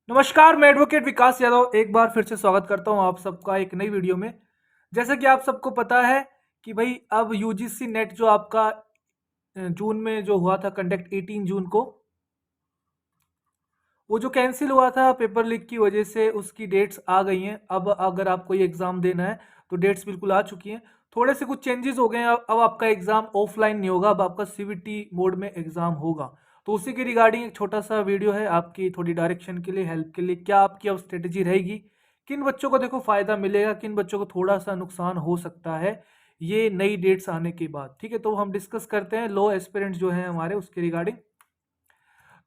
नमस्कार, मैं एडवोकेट विकास यादव एक बार फिर से स्वागत करता हूं आप सबका एक नई वीडियो में। जैसा कि आप सबको पता है कि भाई अब यूजीसी नेट जो आपका जून में जो हुआ था कंडक्ट 18 जून को, वो जो कैंसिल हुआ था पेपर लीक की वजह से, उसकी डेट्स आ गई हैं। अब अगर आपको ये एग्ज़ाम देना है तो डेट्स बिल्कुल आ चुकी हैं। थोड़े से कुछ चेंजेस हो गए हैं। अब आपका एग्ज़ाम ऑफलाइन नहीं होगा, अब आपका सीवीटी मोड में एग्ज़ाम होगा। तो उसी के रिगार्डिंग एक छोटा सा वीडियो है आपकी थोड़ी डायरेक्शन के लिए, हेल्प के लिए। क्या आपकी अब स्ट्रेटजी रहेगी, किन बच्चों को देखो फ़ायदा मिलेगा, किन बच्चों को थोड़ा सा नुकसान हो सकता है ये नई डेट्स आने के बाद। ठीक है, तो हम डिस्कस करते हैं लो एस्पिरेंट्स जो हैं हमारे उसके रिगार्डिंग।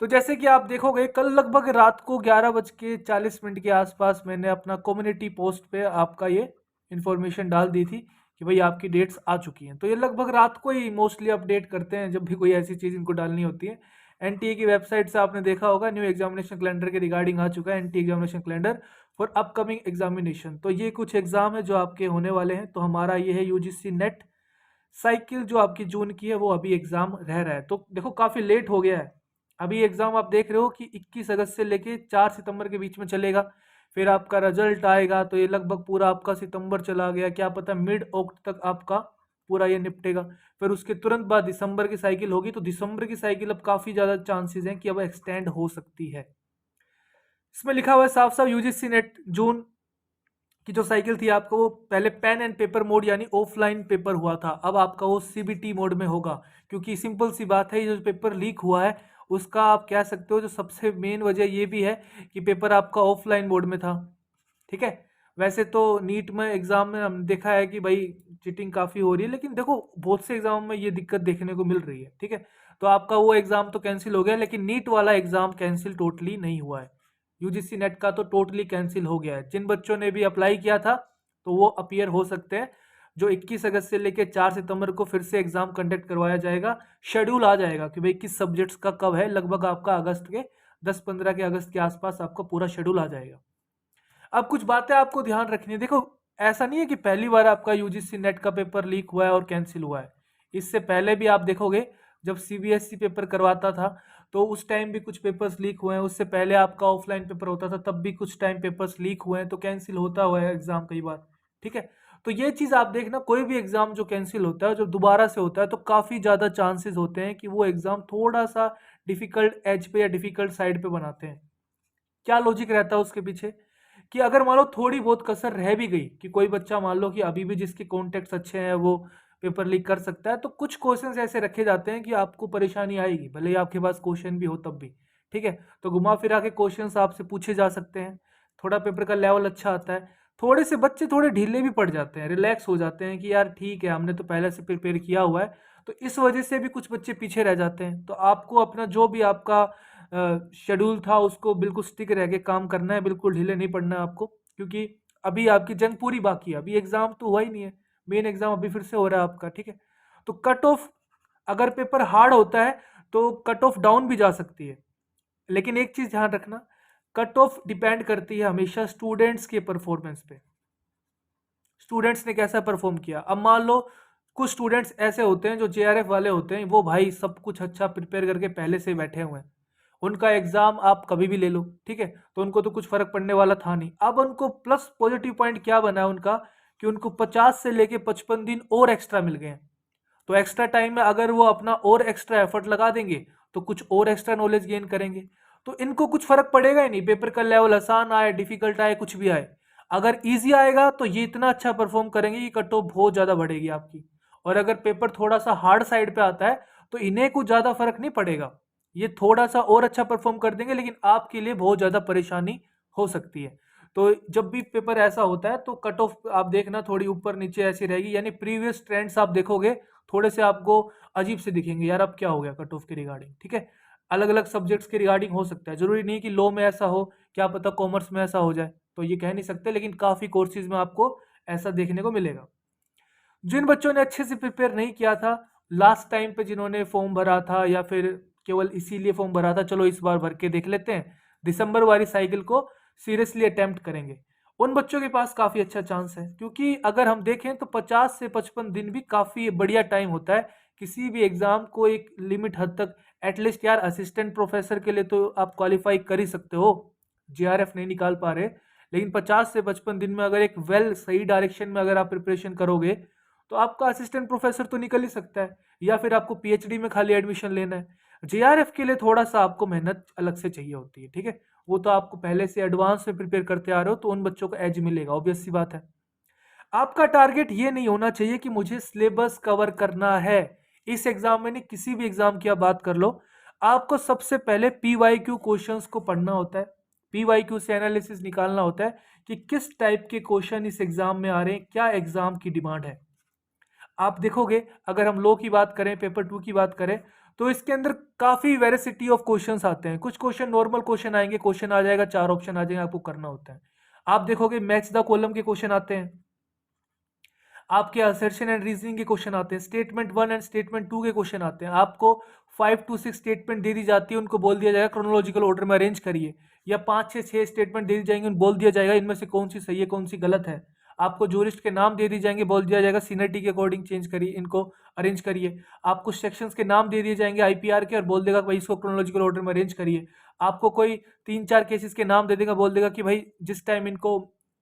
तो जैसे कि आप देखोगे, कल लगभग रात को 11:40 के आसपास मैंने अपना कम्युनिटी पोस्ट पे आपका ये इन्फॉर्मेशन डाल दी थी कि भाई आपकी डेट्स आ चुकी हैं। तो ये लगभग रात को ही मोस्टली अपडेट करते हैं जब भी कोई ऐसी चीज़ इनको डालनी होती है। एनटीए की वेबसाइट से आपने देखा होगा, न्यू एग्जामिनेशन कैलेंडर के रिगार्डिंग आ चुका है, NT examination calendar for upcoming examination. तो ये कुछ एग्जाम है जो आपके होने वाले हैं। तो हमारा ये है यूजीसी नेट साइकिल जो आपकी जून की है, वो अभी एग्जाम रह रहा है। तो देखो काफ़ी लेट हो गया है। अभी एग्जाम आप देख रहे हो कि 21 अगस्त से लेके 4 सितंबर के बीच में चलेगा। फिर आपका रिजल्ट आएगा तो ये लगभग पूरा आपका सितंबर चला गया, क्या पता मिड अक्टूबर तक आपका पूरा ये निपटेगा। फिर उसके तुरंत बाद दिसंबर की साइकिल होगी। तो दिसंबर की साइकिल अब काफ़ी ज़्यादा चांसेस हैं कि अब एक्सटेंड हो सकती है। इसमें लिखा हुआ है साफ साफ, यूजीसी नेट जून की जो साइकिल थी आपका, वो पहले पेन एंड पेपर मोड यानी ऑफलाइन पेपर हुआ था। अब आपका वो सीबीटी मोड में होगा। क्योंकि सिंपल सी बात है, ये जो पेपर लीक हुआ है उसका आप कह सकते हो जो सबसे मेन वजह ये भी है कि पेपर आपका ऑफलाइन मोड में था। ठीक है, वैसे तो नीट में एग्जाम में हम देखा है कि भाई चीटिंग काफ़ी हो रही है, लेकिन देखो बहुत से एग्जाम में ये दिक्कत देखने को मिल रही है। ठीक है, तो आपका वो एग्जाम तो कैंसिल हो गया, लेकिन नीट वाला एग्जाम कैंसिल टोटली नहीं हुआ है। यूजीसी नेट का तो टोटली कैंसिल हो गया है। जिन बच्चों ने भी अप्लाई किया था तो वो अपीयर हो सकते हैं। जो 21 अगस्त से लेकर 4 सितंबर को फिर से एग्जाम कंडक्ट करवाया जाएगा। शेड्यूल आ जाएगा कि भाई किस सब्जेक्ट्स का कब है। लगभग आपका अगस्त के 10-15 के अगस्त के आसपास आपका पूरा शेड्यूल आ जाएगा। अब कुछ बातें आपको ध्यान रखनी है। देखो, ऐसा नहीं है कि पहली बार आपका यूजीसी नेट का पेपर लीक हुआ है और कैंसिल हुआ है। इससे पहले भी आप देखोगे, जब सीबीएसई पेपर करवाता था तो उस टाइम भी कुछ पेपर्स लीक हुए हैं। उससे पहले आपका ऑफलाइन पेपर होता था तब भी कुछ टाइम पेपर्स लीक हुए हैं। तो कैंसिल होता हुआ है एग्जाम कई बार। ठीक है, तो ये चीज़ आप देखना, कोई भी एग्जाम जो कैंसिल होता है, जब दोबारा से होता है तो काफ़ी ज़्यादा चांसेस होते हैं कि वो एग्जाम थोड़ा सा डिफिकल्ट एज पे या डिफिकल्ट साइड पे बनाते हैं। क्या लॉजिक रहता है उसके पीछे, कि अगर मान लो थोड़ी बहुत कसर रह भी गई कि कोई बच्चा मान लो कि अभी भी जिसके कॉन्टेक्ट्स अच्छे हैं वो पेपर लीक कर सकता है, तो कुछ क्वेश्चंस ऐसे रखे जाते हैं कि आपको परेशानी आएगी, भले ही आपके पास क्वेश्चन भी हो तब भी। ठीक है, तो घुमा फिरा के क्वेश्चंस आपसे पूछे जा सकते हैं। थोड़ा पेपर का लेवल अच्छा आता है। थोड़े से बच्चे थोड़े ढीले भी पड़ जाते हैं, रिलैक्स हो जाते हैं कि यार ठीक है, हमने तो पहले से प्रिपेयर किया हुआ है। तो इस वजह से भी कुछ बच्चे पीछे रह जाते हैं। तो आपको अपना जो भी आपका शेड्यूल था उसको बिल्कुल स्टिक रह के काम करना है, बिल्कुल ढीले नहीं पड़ना है आपको। क्योंकि अभी आपकी जंग पूरी बाकी है, अभी एग्जाम तो हुआ ही नहीं है। मेन एग्जाम अभी फिर से हो रहा है आपका। ठीक है, तो कट ऑफ, अगर पेपर हार्ड होता है तो कट ऑफ डाउन भी जा सकती है। लेकिन एक चीज ध्यान रखना, कट ऑफ डिपेंड करती है हमेशा स्टूडेंट्स के परफॉर्मेंस पे। स्टूडेंट्स ने कैसा परफॉर्म किया। अब मान लो कुछ स्टूडेंट्स ऐसे होते हैं जो जेआरएफ वाले होते हैं, वो भाई सब कुछ अच्छा प्रिपेयर करके पहले से बैठे हुए हैं। उनका एग्जाम आप कभी भी ले लो, ठीक है, तो उनको तो कुछ फर्क पड़ने वाला था नहीं। अब उनको प्लस पॉजिटिव पॉइंट क्या बना है उनका, कि उनको 50 से लेके 55 दिन और एक्स्ट्रा मिल गए हैं। तो एक्स्ट्रा टाइम में अगर वो अपना और एक्स्ट्रा एफर्ट लगा देंगे तो कुछ और एक्स्ट्रा नॉलेज गेन करेंगे। तो इनको कुछ फर्क पड़ेगा ही नहीं, पेपर का लेवल आसान आए डिफिकल्ट आए कुछ भी आए। अगर इजी आएगा तो ये इतना अच्छा परफॉर्म करेंगे कि कट ऑफ बहुत ज़्यादा बढ़ेगी आपकी। और अगर पेपर थोड़ा सा हार्ड साइड पे आता है तो इन्हें कुछ ज़्यादा फर्क नहीं पड़ेगा, ये थोड़ा सा और अच्छा परफॉर्म कर देंगे, लेकिन आपके लिए बहुत ज़्यादा परेशानी हो सकती है। तो जब भी पेपर ऐसा होता है तो कट ऑफ आप देखना थोड़ी ऊपर नीचे ऐसी रहेगी, यानी प्रीवियस ट्रेंड्स आप देखोगे थोड़े से आपको अजीब से दिखेंगे, यार अब क्या हो गया कट ऑफ के रिगार्डिंग। ठीक है, अलग अलग सब्जेक्ट्स के रिगार्डिंग हो सकता है, जरूरी नहीं कि लॉ में ऐसा हो, क्या पता कॉमर्स में ऐसा हो जाए, तो ये कह नहीं सकते, लेकिन काफ़ी कोर्सेज में आपको ऐसा देखने को मिलेगा। जिन बच्चों ने अच्छे से प्रिपेयर नहीं किया था लास्ट टाइम पे, जिन्होंने फॉर्म भरा था या फिर केवल इसीलिए फॉर्म भरा था, चलो इस बार भर के देख लेते हैं, दिसंबर वाली साइकिल को सीरियसली अटेम्प्ट करेंगे, उन बच्चों के पास काफ़ी अच्छा चांस है। क्योंकि अगर हम देखें तो 50 से 55 दिन भी काफ़ी बढ़िया टाइम होता है किसी भी एग्ज़ाम को एक लिमिट हद तक। एटलीस्ट यार असिस्टेंट प्रोफेसर के लिए तो आप क्वालिफाई कर ही सकते हो। JRF नहीं निकाल पा रहे, लेकिन 50 से 55 दिन में अगर एक सही डायरेक्शन में अगर आप प्रिपरेशन करोगे तो आपका असिस्टेंट प्रोफेसर तो निकल ही सकता है, या फिर आपको पीएचडी में खाली एडमिशन लेना है। JRF के लिए थोड़ा सा आपको मेहनत अलग से चाहिए होती है, ठीक है। वो तो आपको पहले से एडवांस में प्रिपेयर करते आ रहे हो, तो उन बच्चों को एज मिलेगा, ऑब्वियस सी बात है। आपका टारगेट ये नहीं होना चाहिए कि मुझे सिलेबस कवर करना है। इस एग्जाम में नहीं, किसी भी एग्जाम की आप बात कर लो, आपको सबसे पहले पीवाईक्यू क्वेश्चंस को पढ़ना होता है। पीवाईक्यू से एनालिसिस निकालना होता है कि किस टाइप के क्वेश्चन इस एग्जाम में आ रहे हैं, क्या एग्जाम की डिमांड है। आप देखोगे, अगर हम लॉ की बात करें, पेपर 2 की बात करें, तो इसके अंदर काफी वेराइटी ऑफ क्वेश्चंस आते हैं। कुछ क्वेश्चन नॉर्मल क्वेश्चन आएंगे, क्वेश्चन आ जाएगा, 4 ऑप्शन आ जाएंगे, आपको करना होता है। आप देखोगे मैच द कॉलम के क्वेश्चन आते हैं, आपके असर्शन एंड रीजनिंग के क्वेश्चन आते हैं, स्टेटमेंट 1 एंड स्टेटमेंट 2 के क्वेश्चन आते हैं। आपको 5 to 6 स्टेटमेंट दे दी जाती है, उनको बोल दिया जाएगा क्रोनोलॉजिकल ऑर्डर में अरेंज करिए, या 5 से 6 स्टेटमेंट दे दी जाएंगे, बोल दिया जाएगा इनमें से कौन सी सही है कौन सी गलत है। आपको जूरिस्ट के नाम दे दी जाएंगे, बोल दिया जाएगा सीनियरिटी के अकॉर्डिंग चेंज करिए, इनको अरेंज करिए। आपको सेक्शंस के नाम दे दिए जाएंगे आईपीआर के, और बोल देगा भाई इसको क्रोनोलॉजिकल ऑर्डर में अरेंज करिए। आपको कोई 3-4 केसेस के नाम दे देगा, बोल देगा कि भाई जिस टाइम इनको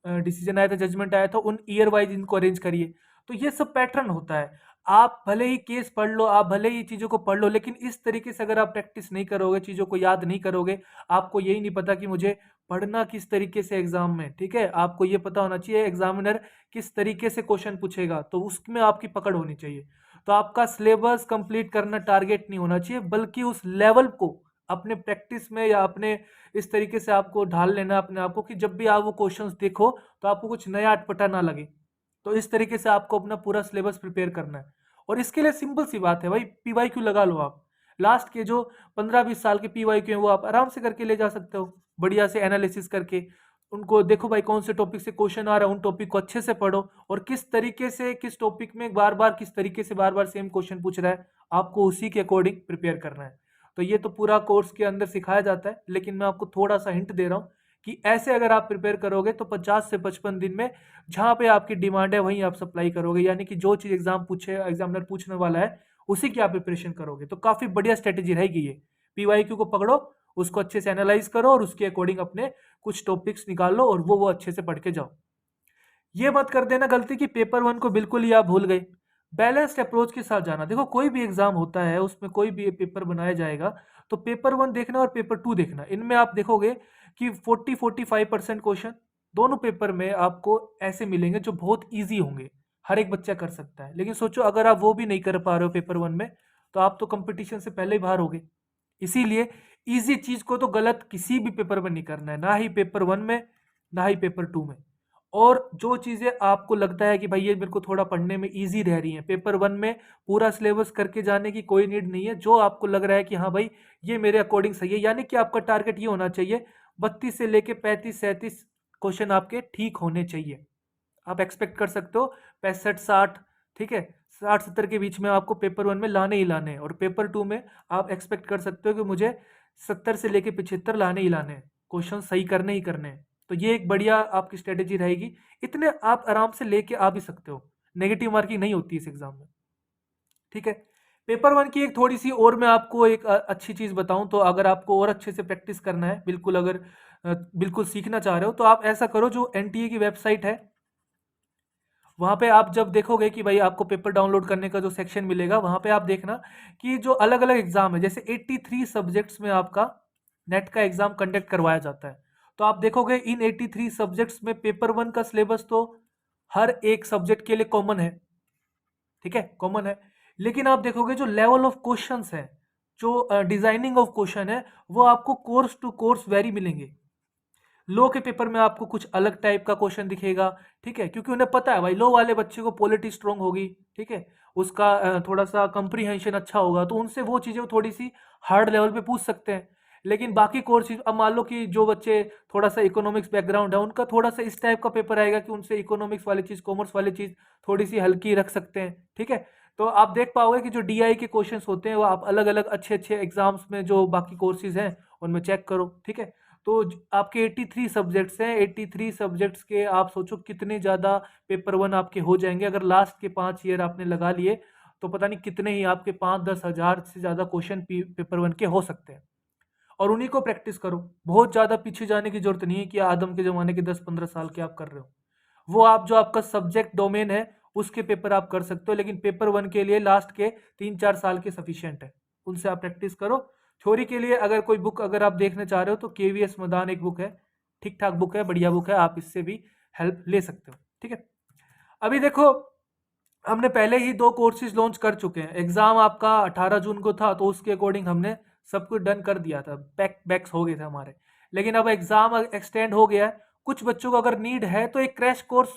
डिसीजन आया था, जजमेंट आया था, उन ईयर वाइज इनको अरेंज करिए। तो ये सब पैटर्न होता है। आप भले ही केस पढ़ लो, आप भले ही चीज़ों को पढ़ लो, लेकिन इस तरीके से अगर आप प्रैक्टिस नहीं करोगे, चीज़ों को याद नहीं करोगे, आपको यही नहीं पता कि मुझे पढ़ना किस तरीके से एग्जाम में, ठीक है। आपको ये पता होना चाहिए एग्जामिनर किस तरीके से क्वेश्चन पूछेगा, तो उसमें आपकी पकड़ होनी चाहिए। तो आपका सिलेबस कंप्लीट करना टारगेट नहीं होना चाहिए, बल्कि उस लेवल को अपने प्रैक्टिस में या अपने इस तरीके से आपको ढाल लेना अपने आप को, कि जब भी आप वो क्वेश्चंस देखो तो आपको कुछ नया अटपटा ना लगे। तो इस तरीके से आपको अपना पूरा सिलेबस प्रिपेयर करना है। और इसके लिए सिंपल सी बात है भाई, पीवाईक्यू लगा लो आप। लास्ट के जो 15-20 साल के पीवाईक्यू हैं वो आप आराम से करके ले जा सकते हो, बढ़िया से एनालिसिस करके। उनको देखो भाई कौन से टॉपिक से क्वेश्चन आ रहा है, उन टॉपिक को अच्छे से पढ़ो, और किस तरीके से किस टॉपिक में बार बार किस तरीके से बार बार सेम क्वेश्चन पूछ रहा है, आपको उसी के अकॉर्डिंग प्रिपेयर करना है। तो ये तो पूरा कोर्स के अंदर सिखाया जाता है, लेकिन मैं आपको थोड़ा सा हिंट दे रहा हूँ कि ऐसे अगर आप प्रिपेयर करोगे तो 50 से 55 दिन में जहां पे आपकी डिमांड है वहीं आप सप्लाई करोगे, यानी कि जो चीज एग्जामिनर पूछने वाला है उसी की आप प्रिपरेशन करोगे। तो काफी बढ़िया स्ट्रेटेजी रहेगी ये। पीवाईक्यू को पकड़ो, उसको अच्छे से एनालाइज करो, और उसके अकॉर्डिंग अपने कुछ टॉपिक्स निकाल लो, और वो अच्छे से पढ़ के जाओ। ये मत कर देना गलती कि पेपर 1 को बिल्कुल ही आप भूल गए। बैलेंस्ड अप्रोच के साथ जाना। देखो कोई भी एग्जाम होता है, उसमें कोई भी पेपर बनाया जाएगा, तो पेपर 1 देखना और पेपर 2 देखना, इनमें आप देखोगे कि 40-45% क्वेश्चन दोनों पेपर में आपको ऐसे मिलेंगे जो बहुत ईजी होंगे, हर एक बच्चा कर सकता है। लेकिन सोचो अगर आप वो भी नहीं कर पा रहे हो पेपर 1 में, तो आप तो कंपटीशन से पहले ही बाहर होगे। इसीलिए इजी चीज को तो गलत किसी भी पेपर में नहीं करना है, ना ही पेपर 1 में, ना ही पेपर 2 में। और जो चीजें आपको लगता है कि भाई ये मेरे को थोड़ा पढ़ने में इजी रह रही है, पेपर 1 में पूरा सिलेबस करके जाने की कोई नीड नहीं है। जो आपको लग रहा है कि हाँ भाई ये मेरे अकॉर्डिंग सही है, यानी कि आपका टारगेट ये होना चाहिए 32 से लेके 35-37 क्वेश्चन आपके ठीक होने चाहिए। आप एक्सपेक्ट कर सकते हो 65-60, ठीक है, 60-70 के बीच में आपको पेपर 1 में लाने ही लाने हैं, और पेपर 2 में आप एक्सपेक्ट कर सकते हो कि मुझे 70 से लेके 75 लाने ही लाने हैं, क्वेश्चन सही करने ही करने हैं। तो ये एक बढ़िया आपकी स्ट्रेटेजी रहेगी। इतने आप आराम से लेके आ भी सकते हो, नेगेटिव मार्किंग नहीं होती इस एग्जाम में, ठीक है। पेपर 1 की एक थोड़ी सी और मैं आपको एक अच्छी चीज बताऊं, तो अगर आपको और अच्छे से प्रैक्टिस करना है, बिल्कुल अगर बिल्कुल सीखना चाह रहे हो, तो आप ऐसा करो, जो एनटीए की वेबसाइट है वहां पे आप जब देखोगे कि भाई आपको पेपर डाउनलोड करने का जो सेक्शन मिलेगा, वहां पे आप देखना कि जो अलग अलग एग्जाम है, जैसे 83 सब्जेक्ट्स में आपका नेट का एग्जाम कंडक्ट करवाया जाता है। तो आप देखोगे इन 83 सब्जेक्ट्स में पेपर 1 का सिलेबस तो हर एक सब्जेक्ट के लिए कॉमन है, ठीक है, कॉमन है। लेकिन आप देखोगे जो लेवल ऑफ क्वेश्चंस है, जो डिजाइनिंग ऑफ क्वेश्चन है, वो आपको कोर्स टू कोर्स वेरी मिलेंगे। लॉ के पेपर में आपको कुछ अलग टाइप का क्वेश्चन दिखेगा, ठीक है, क्योंकि उन्हें पता है भाई लॉ वाले बच्चे को पॉलिटी स्ट्रांग होगी, ठीक है, उसका थोड़ा सा कंप्रीहेंशन अच्छा होगा, तो उनसे वो चीजें थोड़ी सी हार्ड लेवल पे पूछ सकते हैं। लेकिन बाकी कोर्सेज, अब मान लो कि जो बच्चे थोड़ा सा इकोनॉमिक्स बैकग्राउंड है, उनका थोड़ा सा इस टाइप का पेपर आएगा कि उनसे इकोनॉमिक्स वाली चीज, कॉमर्स वाली चीज थोड़ी सी हल्की रख सकते हैं, ठीक है। तो आप देख पाओगे कि जो डीआई के क्वेश्चंस होते हैं वो आप अलग अलग अच्छे अच्छे एग्जाम्स में जो बाकी कोर्सेज हैं उनमें चेक करो, ठीक है। तो आपके 83 सब्जेक्ट्स हैं, 83 सब्जेक्ट्स के आप सोचो कितने ज़्यादा पेपर 1 आपके हो जाएंगे। अगर लास्ट के 5 ईयर आपने लगा लिए, तो पता नहीं कितने ही आपके 5-10 हज़ार से ज़्यादा क्वेश्चन पेपर 1 के हो सकते हैं। और उन्हीं को प्रैक्टिस करो। बहुत ज़्यादा पीछे जाने की जरूरत नहीं है कि आदम के ज़माने के 10-15 साल के आप कर रहे हो। वो आप जो आपका सब्जेक्ट डोमेन है उसके पेपर आप कर सकते हो, लेकिन पेपर 1 के लिए लास्ट के 3-4 साल के सफिशिएंट है। उनसे आप प्रैक्टिस करो। थ्योरी के लिए अगर कोई बुक अगर आप देखना चाह रहे हो तो केवीएस मदान एक बुक है, ठीक ठाक बुक है, बढ़िया बुक है, आप इससे भी हेल्प ले सकते हो। ठीक है, अभी देखो हमने पहले ही 2 कोर्सेज लॉन्च कर चुके हैं। एग्जाम आपका 18 जून को था, तो उसके अकॉर्डिंग हमने सब कुछ डन कर दिया था, बैक्स हो गए थे हमारे। लेकिन अब एग्जाम एक्सटेंड हो गया है। कुछ बच्चों को अगर नीड है तो एक क्रैश कोर्स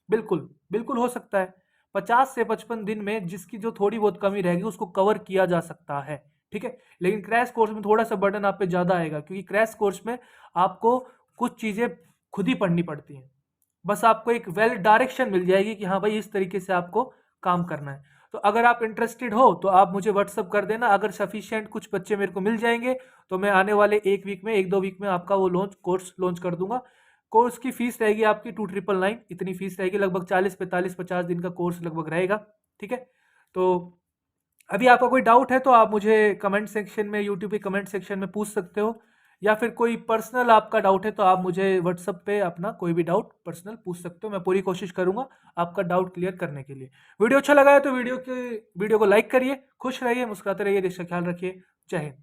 बिल्कुल बिल्कुल हो सकता है। 50 से 55 दिन में जिसकी जो थोड़ी बहुत कमी रहेगी उसको कवर किया जा सकता है। ठीक है, लेकिन क्रैश कोर्स में थोड़ा सा बर्डन आप पे ज्यादा आएगा, क्योंकि क्रैश कोर्स में आपको कुछ चीजें खुद ही पढ़नी पड़ती हैं। बस आपको एक वेल डायरेक्शन मिल जाएगी कि हाँ भाई इस तरीके से आपको काम करना है। तो अगर आप इंटरेस्टेड हो तो आप मुझे व्हाट्सअप कर देना। अगर सफिशिएंट कुछ बच्चे मेरे को मिल जाएंगे तो मैं आने वाले 1 वीक में 1-2 वीक में आपका वो कोर्स लॉन्च कर दूंगा। कोर्स की फीस रहेगी आपकी 2999, इतनी फीस रहेगी। लगभग 40-45-50 दिन का कोर्स लगभग रहेगा। ठीक है, तो अभी आपका कोई डाउट है तो आप मुझे कमेंट सेक्शन में, यूट्यूब के कमेंट सेक्शन में पूछ सकते हो, या फिर कोई पर्सनल आपका डाउट है तो आप मुझे व्हाट्सअप पे अपना कोई भी डाउट पर्सनल पूछ सकते हो। मैं पूरी कोशिश करूंगा आपका डाउट क्लियर करने के लिए। वीडियो अच्छा लगा है तो वीडियो को लाइक करिए। खुश रहिए, मुस्कुराते रहिए, देश का ख्याल रखिए। जय हिंद।